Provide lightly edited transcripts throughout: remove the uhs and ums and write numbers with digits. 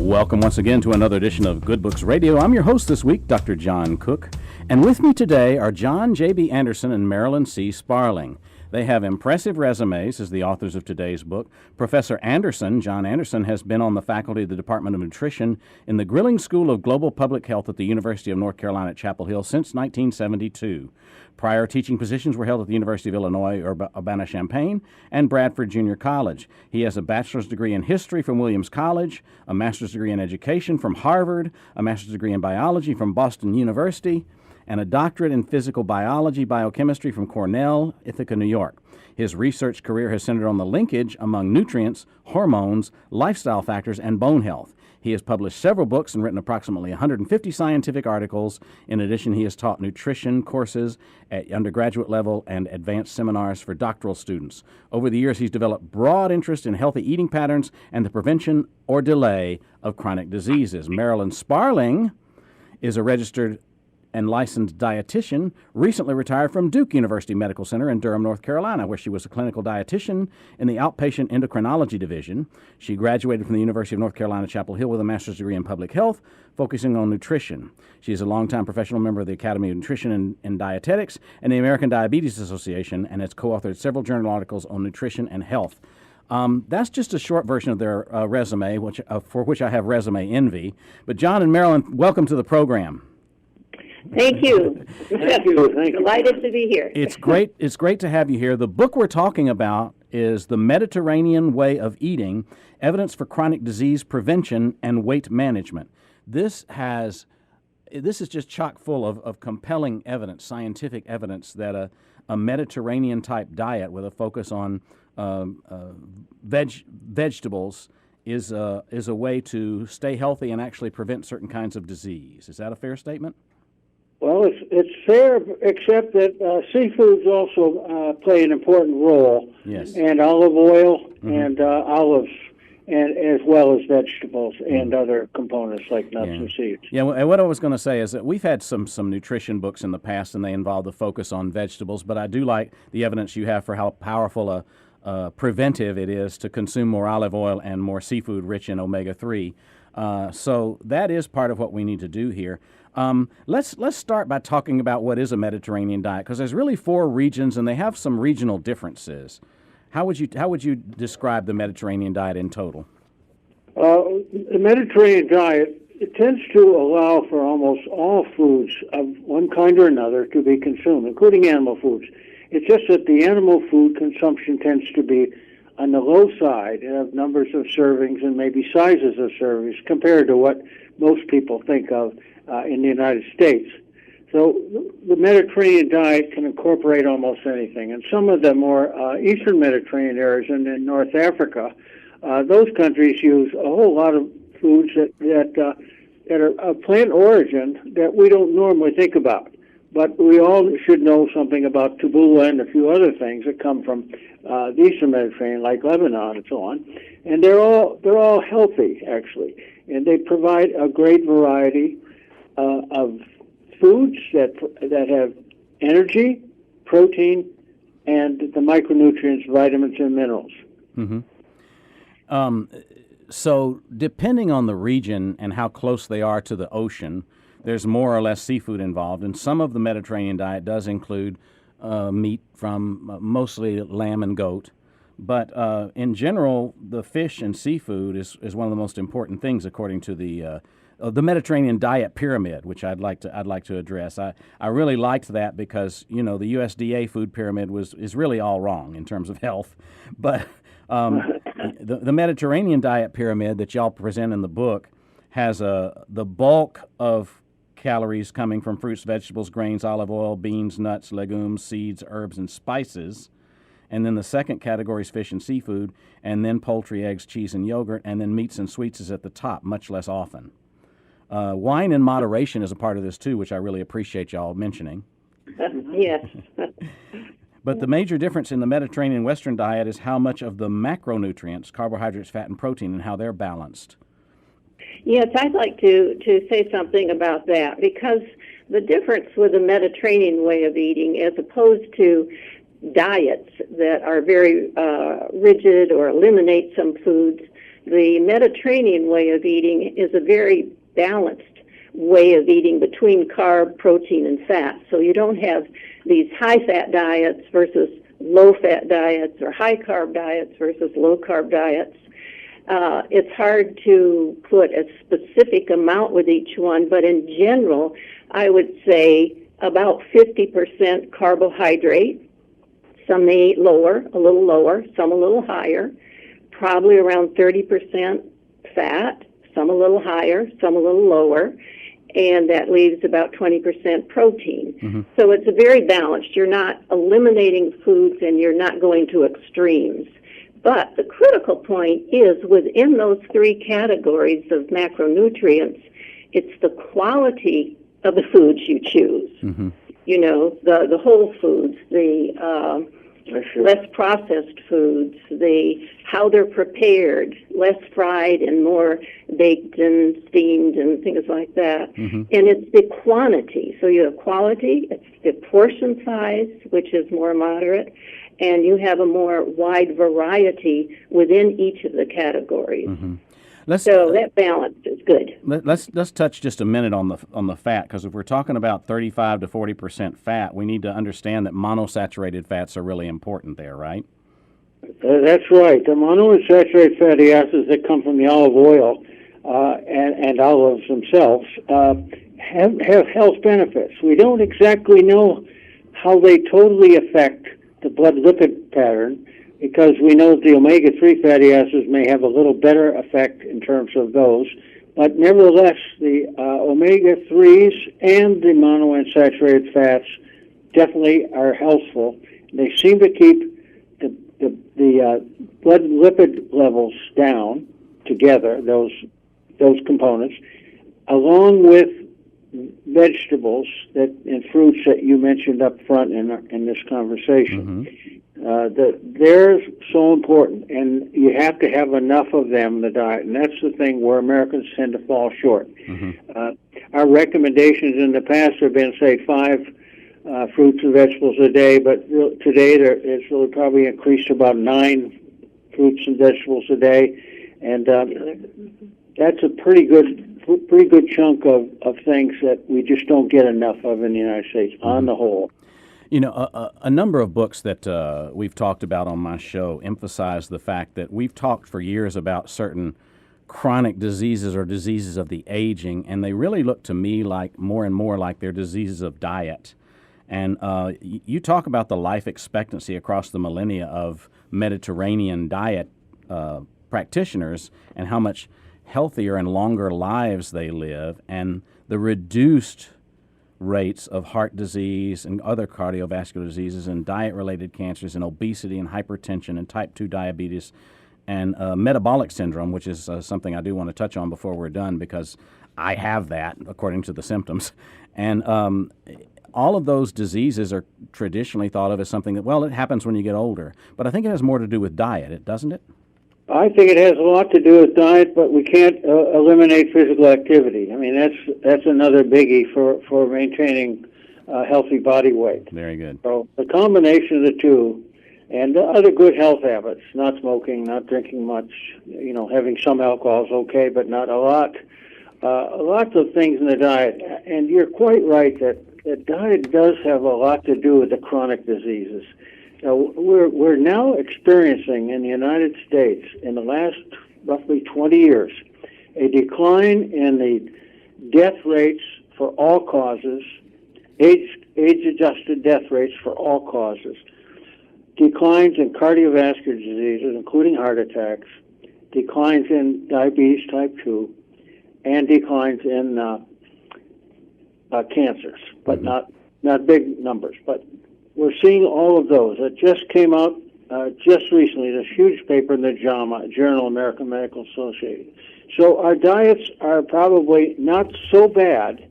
Welcome once again to another edition of Good Books Radio. I'm your host this week, Dr. John Cook, and with me today are John J.B. Anderson and Marilyn C. Sparling. They have impressive resumes as the authors of today's book. Professor Anderson, John Anderson, has been on the faculty of the Department of Nutrition in the Grilling School of Global Public Health at the University of North Carolina at Chapel Hill since 1972. Prior teaching positions were held at the University of Illinois Urbana-Champaign and Bradford Junior College. He has a bachelor's degree in history from Williams College, a master's degree in education from Harvard, a master's degree in biology from Boston University, and a doctorate in physical biology, biochemistry from Cornell, Ithaca, New York. His research career has centered on the linkage among nutrients, hormones, lifestyle factors, and bone health. He has published several books and written approximately 150 scientific articles. In addition, he has taught nutrition courses at undergraduate level and advanced seminars for doctoral students. Over the years, he's developed broad interest in healthy eating patterns and the prevention or delay of chronic diseases. Marilyn Sparling is a registered and licensed dietitian, recently retired from Duke University Medical Center in Durham, North Carolina, where she was a clinical dietitian in the outpatient endocrinology division. She graduated from the University of North Carolina, Chapel Hill with a master's degree in public health, focusing on nutrition. She is a longtime professional member of the Academy of Nutrition and Dietetics and the American Diabetes Association, and has co-authored several journal articles on nutrition and health. That's just a short version of their resume, for which I have resume envy. But John and Marilyn, welcome to the program. Thank you. Thank you. Delighted to be here. It's great to have you here. The book we're talking about is The Mediterranean Way of Eating, Evidence for Chronic Disease Prevention and Weight Management. This is just chock full of compelling evidence, scientific evidence that a Mediterranean-type diet with a focus on vegetables is a way to stay healthy and actually prevent certain kinds of disease. Is that a fair statement? Well, it's fair, except that seafoods also play an important role. Yes. And olive oil and olives, and as well as vegetables and other components like nuts and seeds. Yeah, and what I was going to say is that we've had some nutrition books in the past, and they involve the focus on vegetables, but I do like the evidence you have for how powerful a preventive it is to consume more olive oil and more seafood rich in omega-3. So that is part of what we need to do here. Let's start by talking about what is a Mediterranean diet, because there's really 4 regions and they have some regional differences. How would you describe the Mediterranean diet in total? The Mediterranean diet, it tends to allow for almost all foods of one kind or another to be consumed, including animal foods. It's just that the animal food consumption tends to be on the low side of numbers of servings and maybe sizes of servings compared to what most people think of in the United States. So the Mediterranean diet can incorporate almost anything. And some of the more eastern Mediterranean areas and in North Africa, those countries use a whole lot of foods that are of plant origin that we don't normally think about. But we all should know something about tabbouleh and a few other things that come from the Eastern Mediterranean, like Lebanon and so on. And they're all healthy, actually. And they provide a great variety of foods that have energy, protein, and the micronutrients, vitamins, and minerals. Mm-hmm. So depending on the region and how close they are to the ocean, there's more or less seafood involved, and some of the Mediterranean diet does include meat from mostly lamb and goat. But in general, the fish and seafood is one of the most important things according to the Mediterranean diet pyramid, which I'd like to address. I really liked that because the USDA food pyramid is really all wrong in terms of health, but the Mediterranean diet pyramid that y'all present in the book has the bulk of calories coming from fruits, vegetables, grains, olive oil, beans, nuts, legumes, seeds, herbs, and spices. And then the second category is fish and seafood, and then poultry, eggs, cheese, and yogurt, and then meats and sweets is at the top, much less often. Wine in moderation is a part of this too, which I really appreciate y'all mentioning. Yes. But the major difference in the Mediterranean Western diet is how much of the macronutrients, carbohydrates, fat, and protein, and how they're balanced. Yes, I'd like to say something about that, because the difference with the Mediterranean way of eating as opposed to diets that are very rigid or eliminate some foods The Mediterranean way of eating is a very balanced way of eating between carb, protein, and fat. So you don't have these high-fat diets versus low-fat diets or high-carb diets versus low-carb diets. It's hard to put a specific amount with each one, but in general, I would say about 50% carbohydrate. Some may eat lower, a little lower, some a little higher. Probably around 30% fat, some a little higher, some a little lower, and that leaves about 20% protein. Mm-hmm. So it's very balanced. You're not eliminating foods and you're not going to extremes. But the critical point is within those three categories of macronutrients, it's the quality of the foods you choose. Mm-hmm. You know, the whole foods, the less processed foods, how they're prepared, less fried and more baked and steamed and things like that. Mm-hmm. And it's the quantity. So you have quality, it's the portion size, which is more moderate, and you have a more wide variety within each of the categories. Mm-hmm. So that balance is good. Let's touch just a minute on the fat, because if we're talking about 35 to 40% fat, we need to understand that monosaturated fats are really important there, right? That's right. The monounsaturated fatty acids that come from the olive oil and olives themselves have health benefits. We don't exactly know how they totally affect the blood lipid pattern, because we know the omega-3 fatty acids may have a little better effect in terms of those. But nevertheless, the omega-3s and the monounsaturated fats definitely are healthful. They seem to keep the blood lipid levels down together, those components, along with vegetables and fruits that you mentioned up front in this conversation. Mm-hmm. They're so important, and you have to have enough of them in the diet, and that's the thing where Americans tend to fall short. Mm-hmm. Our recommendations in the past have been, say, 5 fruits and vegetables a day, but today it's really probably increased to about 9 fruits and vegetables a day, and that's a pretty good chunk of things that we just don't get enough of in the United States on the whole. You know, a number of books that we've talked about on my show emphasize the fact that we've talked for years about certain chronic diseases or diseases of the aging, and they really look to me like more and more like they're diseases of diet. And you talk about the life expectancy across the millennia of Mediterranean diet practitioners and how much healthier and longer lives they live, and the reduced rates of heart disease and other cardiovascular diseases and diet-related cancers and obesity and hypertension and type 2 diabetes and metabolic syndrome, which is something I do want to touch on before we're done, because I have that according to the symptoms. And all of those diseases are traditionally thought of as something that, well, it happens when you get older. But I think it has more to do with diet, doesn't it? I think it has a lot to do with diet, but we can't eliminate physical activity. I mean, that's another biggie for maintaining healthy body weight. Very good. So the combination of the two, and the other good health habits, not smoking, not drinking much, having some alcohol is okay, but not a lot. Lots of things in the diet. And you're quite right that diet does have a lot to do with the chronic diseases. We're now experiencing in the United States, in the last roughly 20 years, a decline in the death rates for all causes, age-adjusted death rates for all causes, declines in cardiovascular diseases, including heart attacks, declines in diabetes type 2, and declines in cancers, but not big numbers. But we're seeing all of those. It just came out just recently, this huge paper in the JAMA, Journal of American Medical Association. So our diets are probably not so bad.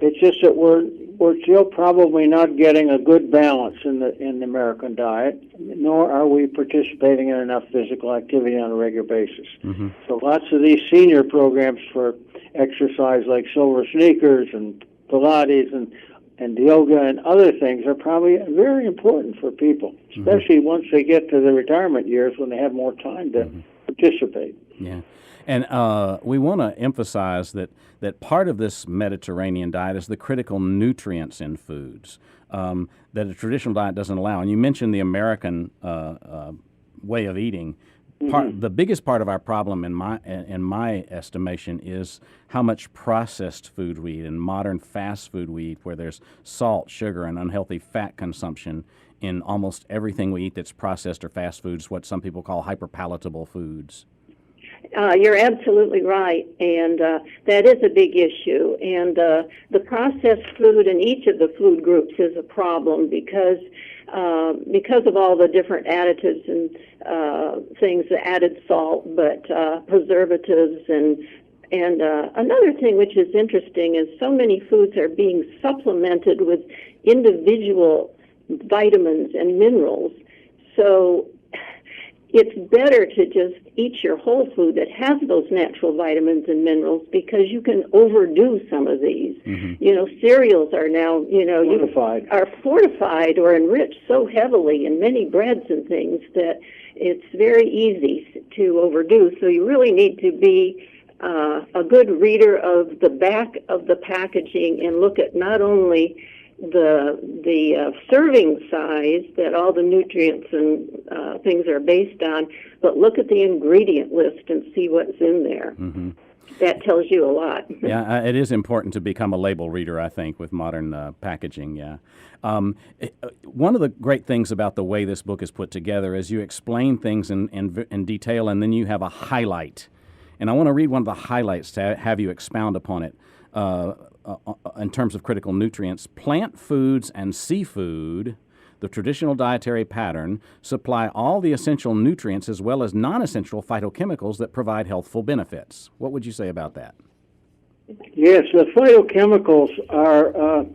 It's just that we're still probably not getting a good balance in the American diet, nor are we participating in enough physical activity on a regular basis. Mm-hmm. So lots of these senior programs for exercise like Silver Sneakers and Pilates and and yoga and other things are probably very important for people, especially once they get to the retirement years when they have more time to participate. Yeah. And we want to emphasize that part of this Mediterranean diet is the critical nutrients in foods that a traditional diet doesn't allow. And you mentioned the American way of eating. The biggest part of our problem, in my estimation, is how much processed food we eat and modern fast food we eat, where there's salt, sugar, and unhealthy fat consumption in almost everything we eat that's processed or fast foods, what some people call hyperpalatable foods. You're absolutely right, and that is a big issue. And the processed food in each of the food groups is a problem because of all the different additives and things, the added salt, but preservatives and another thing which is interesting is so many foods are being supplemented with individual vitamins and minerals. So it's better to just eat your whole food that has those natural vitamins and minerals because you can overdo some of these. Cereals are now, are fortified or enriched so heavily in many breads and things that it's very easy to overdo. So you really need to be a good reader of the back of the packaging and look at not only the serving size that all the nutrients and things are based on, but look at the ingredient list and see what's in there. That tells you a lot. Yeah, it is important to become a label reader, I think, with modern packaging, yeah. One of the great things about the way this book is put together is you explain things in detail, and then you have a highlight. And I want to read one of the highlights to have you expound upon it. In terms of critical nutrients, plant foods and seafood, the traditional dietary pattern, supply all the essential nutrients as well as non-essential phytochemicals that provide healthful benefits. What would you say about that? Yes, the phytochemicals are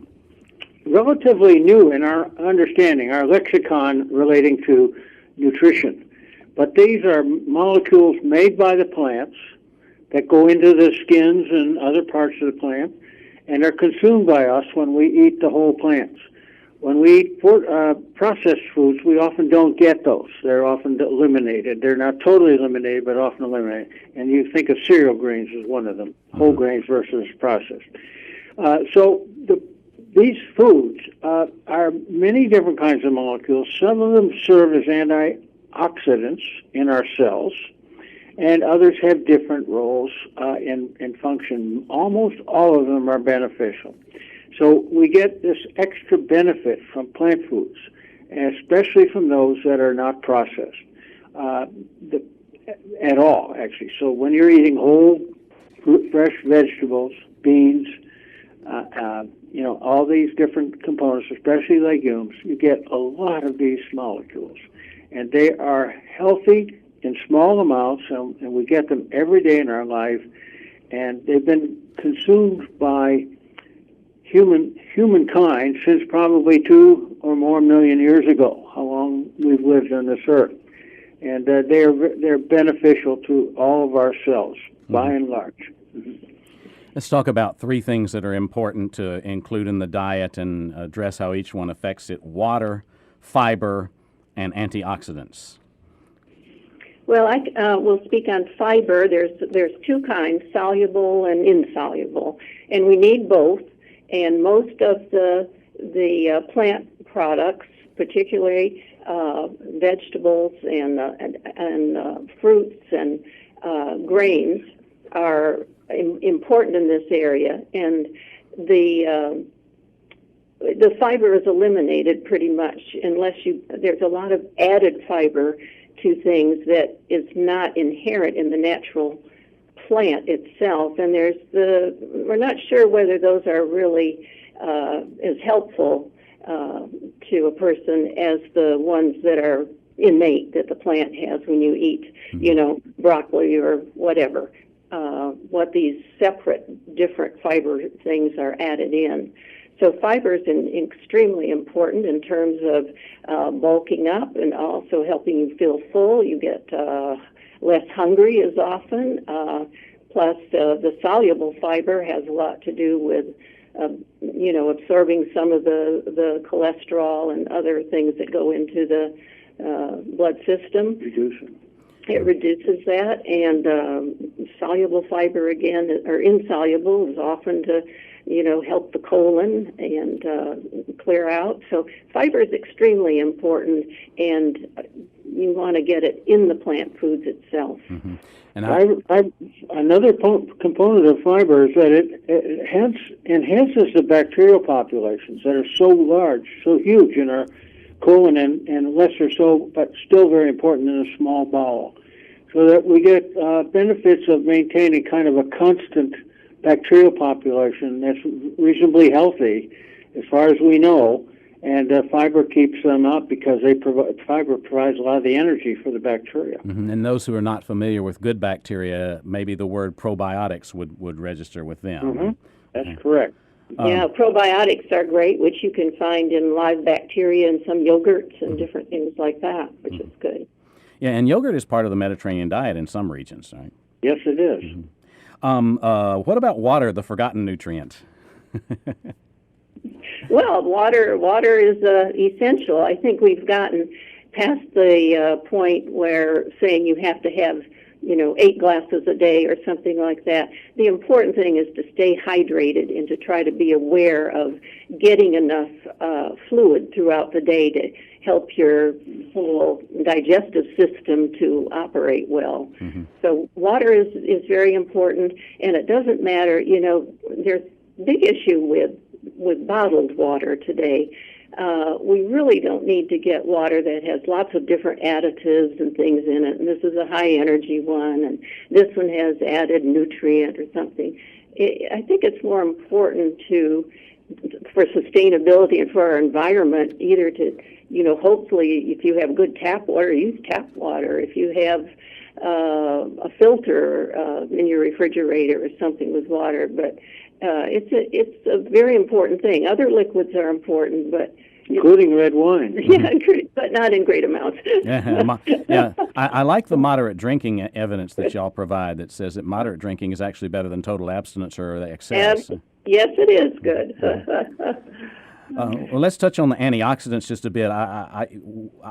relatively new in our understanding, our lexicon relating to nutrition. But these are molecules made by the plants that go into the skins and other parts of the plant and are consumed by us when we eat the whole plants. When we eat processed foods, we often don't get those. They're often eliminated. They're not totally eliminated, but often eliminated. And you think of cereal grains as one of them, whole grains versus processed. These foods are many different kinds of molecules. Some of them serve as antioxidants in our cells, and others have different roles in function. Almost all of them are beneficial. So we get this extra benefit from plant foods, especially from those that are not processed at all, actually. So when you're eating whole, fresh vegetables, beans, all these different components, especially legumes, you get a lot of these molecules. And they are healthy in small amounts, and we get them every day in our life, and they've been consumed by humankind since probably 2 or more million years ago, how long we've lived on this earth. And they're beneficial to all of our cells, by and large. Let's talk about 3 things that are important to include in the diet and address how each one affects it: water, fiber, and antioxidants. Well, I will speak on fiber. There's 2 kinds, soluble and insoluble, and we need both. And most of the plant products, particularly vegetables and fruits and grains, are important in this area. And the fiber is eliminated pretty much unless there's a lot of added fiber to things that is not inherent in the natural plant itself, and we're not sure whether those are really as helpful to a person as the ones that are innate that the plant has when you eat, broccoli or whatever. What these separate, different fiber things are added in. So fiber is extremely important in terms of bulking up and also helping you feel full. You get less hungry as often. Plus, the soluble fiber has a lot to do with absorbing some of the cholesterol and other things that go into the blood system. It reduces that, and soluble fiber again, or insoluble, is often to help the colon and clear out. So fiber is extremely important, and you want to get it in the plant foods itself. Mm-hmm. And another component of fiber is that it enhances the bacterial populations that are so large, so huge in our colon, and lesser so, but still very important in the small bowel. So that we get benefits of maintaining kind of a constant bacterial population that's reasonably healthy, as far as we know, and fiber keeps them up because fiber provides a lot of the energy for the bacteria. Mm-hmm. And those who are not familiar with good bacteria, maybe the word probiotics would register with them. Mm-hmm. That's correct. Yeah, probiotics are great, which you can find in live bacteria and some yogurts and different things like that, which is good. Yeah, and yogurt is part of the Mediterranean diet in some regions, right? Yes, it is. Mm-hmm. What about water, the forgotten nutrient? Well, water is essential. I think we've gotten past the point where saying you have to have 8 glasses a day or something like that. The important thing is to stay hydrated and to try to be aware of getting enough fluid throughout the day to help your whole digestive system to operate well. Mm-hmm. So water is very important, and it doesn't matter, there's a big issue with bottled water today. We really don't need to get water that has lots of different additives and things in it, and this is a high-energy one, and this one has added nutrient or something. I think it's more important for sustainability and for our environment, either to, hopefully if you have good tap water, use tap water. If you have a filter in your refrigerator or something with water, but it's a very important thing. Other liquids are important, but including red wine. Yeah, but not in great amounts. I like the moderate drinking evidence that y'all provide that says that moderate drinking is actually better than total abstinence or the excess. Yes, it is good. Well, let's touch on the antioxidants just a bit.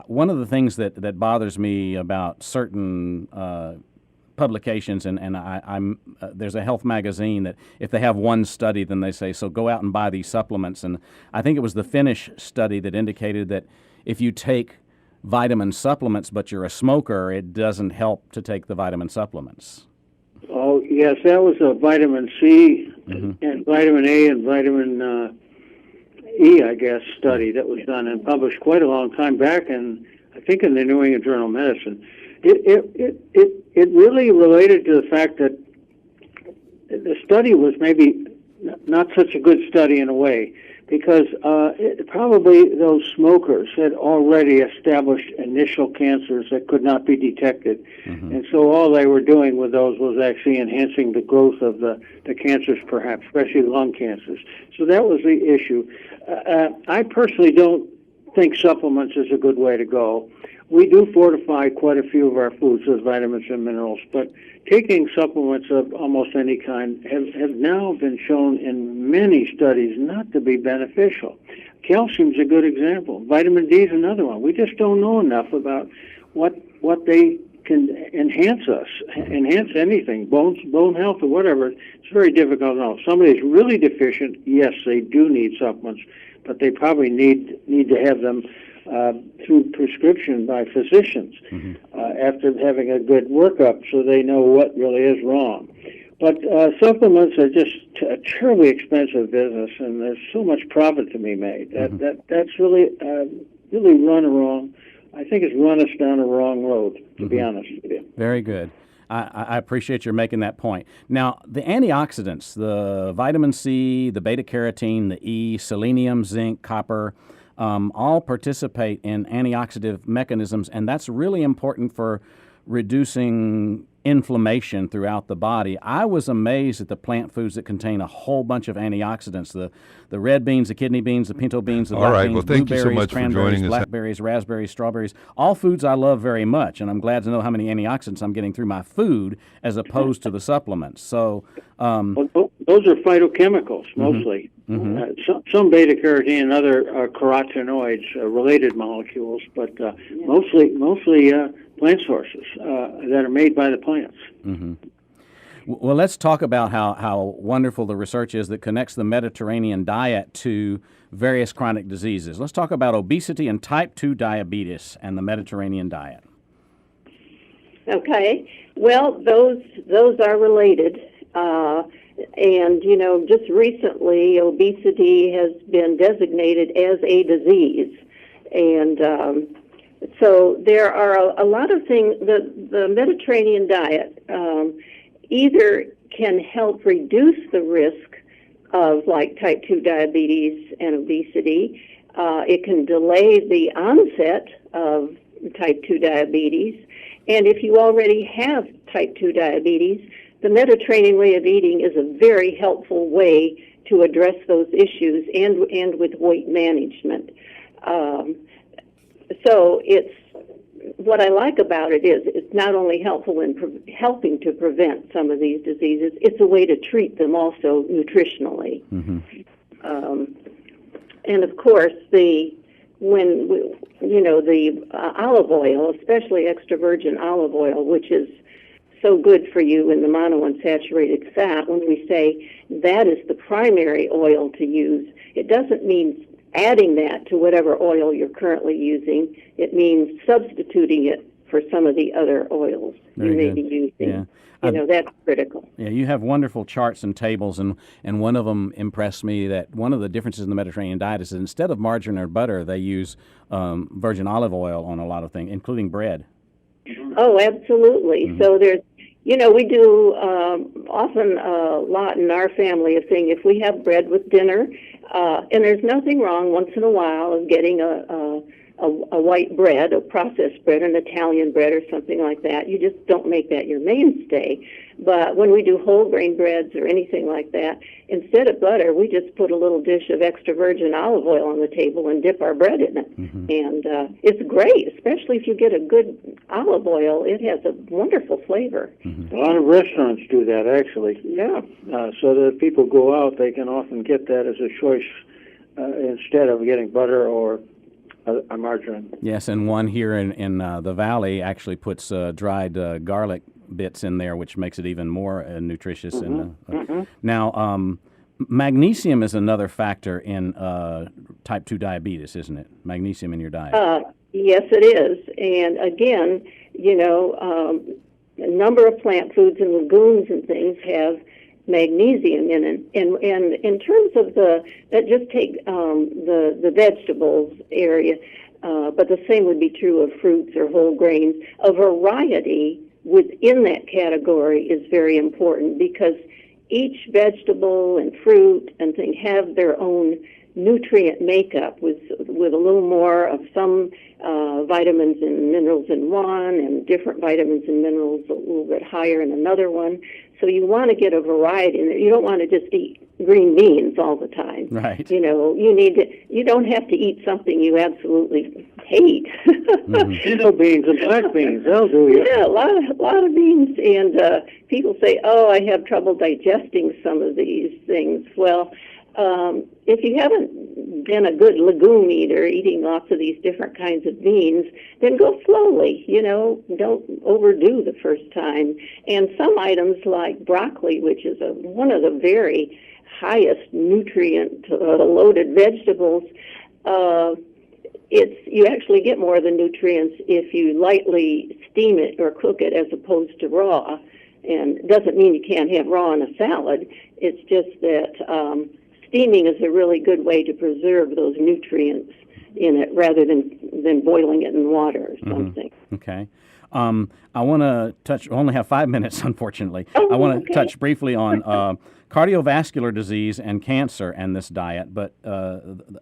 One of the things that bothers me about certain publications, and there's a health magazine that if they have one study, then they say, so go out and buy these supplements. And I think it was the Finnish study that indicated that if you take vitamin supplements but you're a smoker, it doesn't help to take the vitamin supplements. Oh, yes, that was a vitamin C and vitamin A and vitamin E, I guess, study that was done and published quite a long time back, and I think in the New England Journal of Medicine. It really related to the fact that the study was maybe not such a good study in a way, because probably those smokers had already established initial cancers that could not be detected. Mm-hmm. And so all they were doing with those was actually enhancing the growth of the cancers, perhaps, especially lung cancers. So that was the issue. I personally don't think supplements is a good way to go. We do fortify quite a few of our foods with vitamins and minerals, but taking supplements of almost any kind have now been shown in many studies not to be beneficial. Calcium's a good example. Vitamin D is another one. We just don't know enough about what they can enhance anything, bone health or whatever. It's very difficult to know. If somebody's really deficient, yes, they do need supplements, but they probably need to have them through prescription by physicians after having a good workup so they know what really is wrong. But supplements are just a terribly expensive business, and there's so much profit to be made. That's really run wrong. I think it's run us down a wrong road, to be honest with you. Very good. I appreciate your making that point. Now, the antioxidants, the vitamin C, the beta-carotene, the E, selenium, zinc, copper, all participate in antioxidant mechanisms, and that's really important for reducing inflammation throughout the body. I was amazed at the plant foods that contain a whole bunch of antioxidants, the red beans, the kidney beans, the pinto beans, the black beans, thank you so blueberries, much for cranberries, joining us. blackberries, raspberries, strawberries, all foods I love very much, and I'm glad to know how many antioxidants I'm getting through my food as opposed to the supplements. So, Those those are phytochemicals mostly. Some beta carotene and other carotenoids, related molecules, but mostly plant sources that are made by the plants. Well, let's talk about how wonderful the research is that connects the Mediterranean diet to various chronic diseases. Let's talk about obesity and type 2 diabetes and the Mediterranean diet. Okay. Well, those are related. And, just recently, obesity has been designated as a disease. And so there are a lot of things. The Mediterranean diet either can help reduce the risk of like type 2 diabetes and obesity. It can delay the onset of type 2 diabetes. And if you already have type 2 diabetes, the Mediterranean way of eating is a very helpful way to address those issues and with weight management. So what I like about it is it's not only helpful in helping to prevent some of these diseases, it's a way to treat them also nutritionally. And of course, the olive oil, especially extra virgin olive oil, which is so good for you in the monounsaturated fat, when we say that is the primary oil to use, it doesn't mean adding that to whatever oil you're currently using. It means substituting it for some of the other oils you may be using. Yeah. That's critical. Yeah, you have wonderful charts and tables, and one of them impressed me that one of the differences in the Mediterranean diet is that instead of margarine or butter, they use virgin olive oil on a lot of things, including bread. Oh, absolutely. So there's, we do often a lot in our family of saying if we have bread with dinner, and there's nothing wrong once in a while of getting a white bread, a processed bread, an Italian bread or something like that. You just don't make that your mainstay. But when we do whole grain breads or anything like that, instead of butter, we just put a little dish of extra virgin olive oil on the table and dip our bread in it. And it's great, especially if you get a good olive oil. It has a wonderful flavor. A lot of restaurants do that, actually. Yeah. So that if people go out, they can often get that as a choice instead of getting butter or a margarine. Yes, and one here in the valley actually puts dried garlic bits in there, which makes it even more nutritious. Now, magnesium is another factor in type 2 diabetes, isn't it? Magnesium in your diet. Yes, it is. And again, a number of plant foods and legumes and things have magnesium in it. And in terms of just take the vegetables area, but the same would be true of fruits or whole grains. A variety within that category is very important because each vegetable and fruit and thing have their own nutrient makeup with a little more of some vitamins and minerals in one and different vitamins and minerals a little bit higher in another one. So you want to get a variety in there. You don't want to just eat green beans all the time. Right. You don't have to eat something you absolutely hate. Pinto beans and black beans, they'll do you. Yeah, a lot of beans. And people say, oh, I have trouble digesting some of these things. Well, if you haven't been a good legume eater, eating lots of these different kinds of beans, then go slowly. Don't overdo the first time. And some items like broccoli, which is one of the very highest nutrient loaded vegetables, you actually get more of the nutrients if you lightly steam it or cook it as opposed to raw. And it doesn't mean you can't have raw in a salad. It's just that steaming is a really good way to preserve those nutrients in it rather than boiling it in water or something. Okay. I want to touch, I only have 5 minutes, unfortunately. Oh, I want to touch briefly on cardiovascular disease and cancer and this diet, but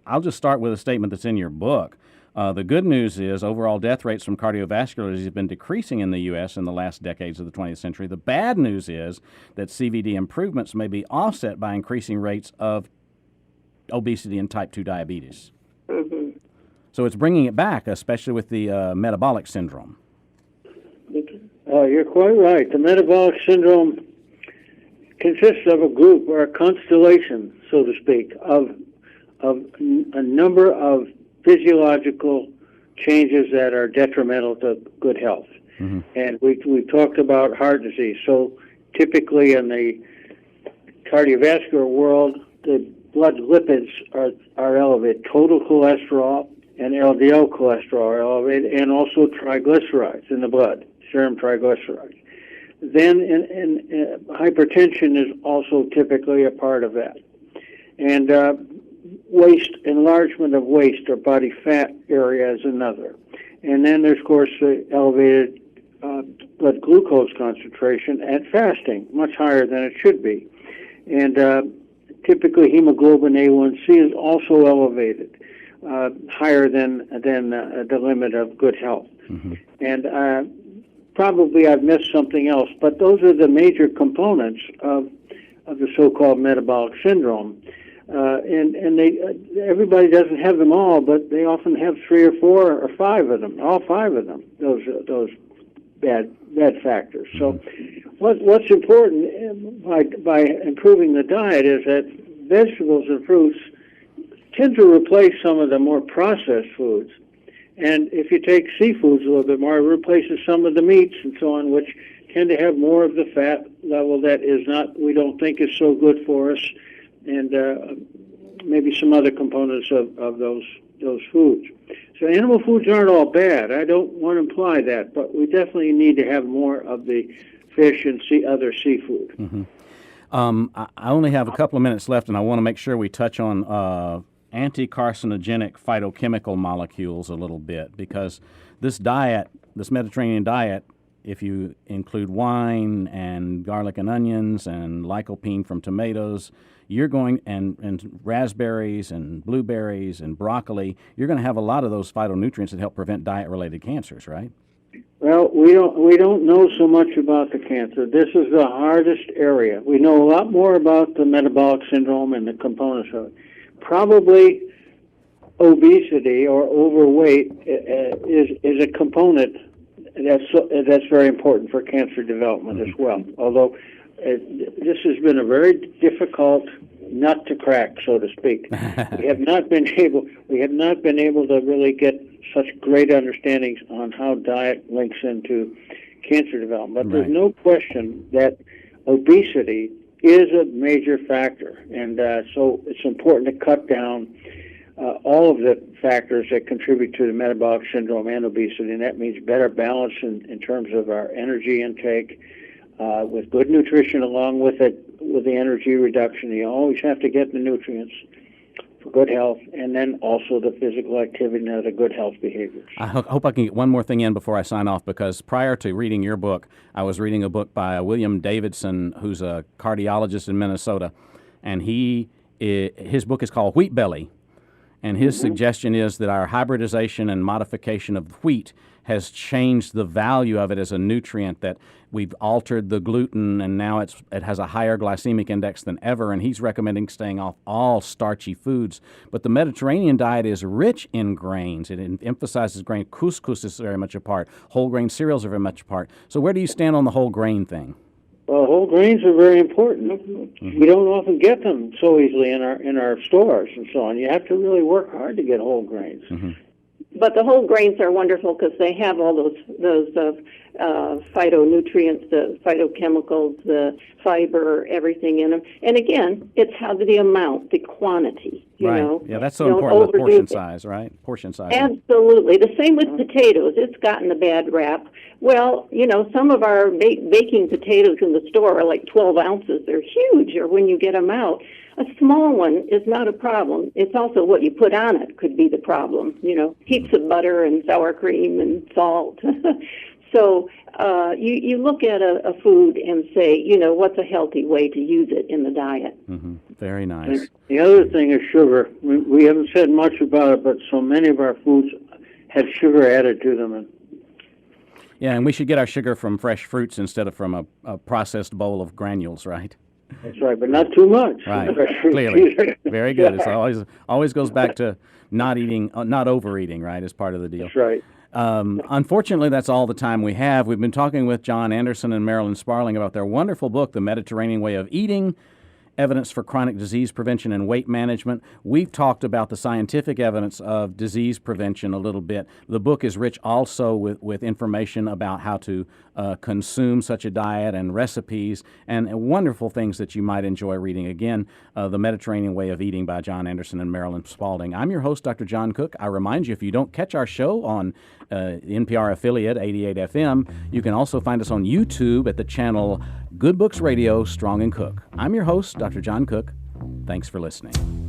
I'll just start with a statement that's in your book. The good news is overall death rates from cardiovascular disease have been decreasing in the U.S. in the last decades of the 20th century. The bad news is that CVD improvements may be offset by increasing rates of obesity and type 2 diabetes. So it's bringing it back, especially with the metabolic syndrome. You're quite right. The metabolic syndrome consists of a group or a constellation, so to speak, of a number of physiological changes that are detrimental to good health. Mm-hmm. And we talked about heart disease. So typically in the cardiovascular world, the blood lipids are elevated. Total cholesterol and LDL cholesterol are elevated, and also triglycerides in the blood, serum triglycerides. Then hypertension is also typically a part of that. And enlargement of waist or body fat area is another. And then there's, of course, the elevated blood glucose concentration at fasting, much higher than it should be. And typically hemoglobin A1C is also elevated, higher than the limit of good health. Mm-hmm. And probably I've missed something else, but those are the major components of the so-called metabolic syndrome. And everybody doesn't have them all, but they often have 3 or 4 or 5 of them, all 5 of them, those bad factors. So what's important by improving the diet is that vegetables and fruits tend to replace some of the more processed foods. And if you take seafoods a little bit more, it replaces some of the meats and so on, which tend to have more of the fat level that we don't think is so good for us, and maybe some other components of those foods. So animal foods aren't all bad. I don't want to imply that, but we definitely need to have more of the fish and other seafood. Mm-hmm. I only have a couple of minutes left, and I want to make sure we touch on anti-carcinogenic phytochemical molecules a little bit, because this Mediterranean diet, if you include wine and garlic and onions and lycopene from tomatoes, you're going and raspberries and blueberries and broccoli, you're going to have a lot of those phytonutrients that help prevent diet-related cancers, right? Well, we don't know so much about the cancer. This is the hardest area. We know a lot more about the metabolic syndrome and the components of it. Probably obesity or overweight is a component that's very important for cancer development as well. Although this has been a very difficult nut to crack, so to speak. We have not been able to really get such great understandings on how diet links into cancer development. But there's no question that obesity is a major factor, and so it's important to cut down all of the factors that contribute to the metabolic syndrome and obesity, and that means better balance in terms of our energy intake, with good nutrition along with the energy reduction. You always have to get the nutrients for good health, and then also the physical activity and the good health behaviors. I hope I can get one more thing in before I sign off, because prior to reading your book, I was reading a book by William Davidson, who's a cardiologist in Minnesota, and his book is called Wheat Belly, and his suggestion is that our hybridization and modification of wheat has changed the value of it as a nutrient, that we've altered the gluten, and now it has a higher glycemic index than ever, and he's recommending staying off all starchy foods. But the Mediterranean diet is rich in grains. It emphasizes grain. Couscous is very much a part. Whole grain cereals are very much a part. So where do you stand on the whole grain thing? Well, whole grains are very important. Mm-hmm. We don't often get them so easily in our stores and so on. You have to really work hard to get whole grains. Mm-hmm. But the whole grains are wonderful because they have all those phytonutrients, the phytochemicals, the fiber, everything in them. And again, it's how the amount, the quantity. You know, yeah, that's so important. The portion size, right? Portion size. Absolutely. The same with potatoes. It's gotten a bad rap. Well, some of our baking potatoes in the store are like 12 ounces. They're huge, or when you get them out. A small one is not a problem. It's also what you put on it could be the problem. Heaps of butter and sour cream and salt. So you look at a food and say, what's a healthy way to use it in the diet? Mm-hmm. Very nice. And the other thing is sugar. We haven't said much about it, but so many of our foods have sugar added to them. Yeah, and we should get our sugar from fresh fruits instead of from a processed bowl of granules, right? That's right, but not too much. Right, clearly. Very good. It always goes back to not eating, not overeating, right, as part of the deal. That's right. Unfortunately, that's all the time we have. We've been talking with John Anderson and Marilyn Sparling about their wonderful book, The Mediterranean Way of Eating, Evidence for Chronic Disease Prevention and Weight Management. We've talked about the scientific evidence of disease prevention a little bit. The book is rich also with information about how to consume such a diet and recipes and wonderful things that you might enjoy reading. Again, The Mediterranean Way of Eating by John Anderson and Marilyn Spalding. I'm your host, Dr. John Cook. I remind you, if you don't catch our show on NPR affiliate 88 FM, you can also find us on YouTube at the channel Good Books Radio, Strong and Cook. I'm your host, Dr. John Cook. Thanks for listening.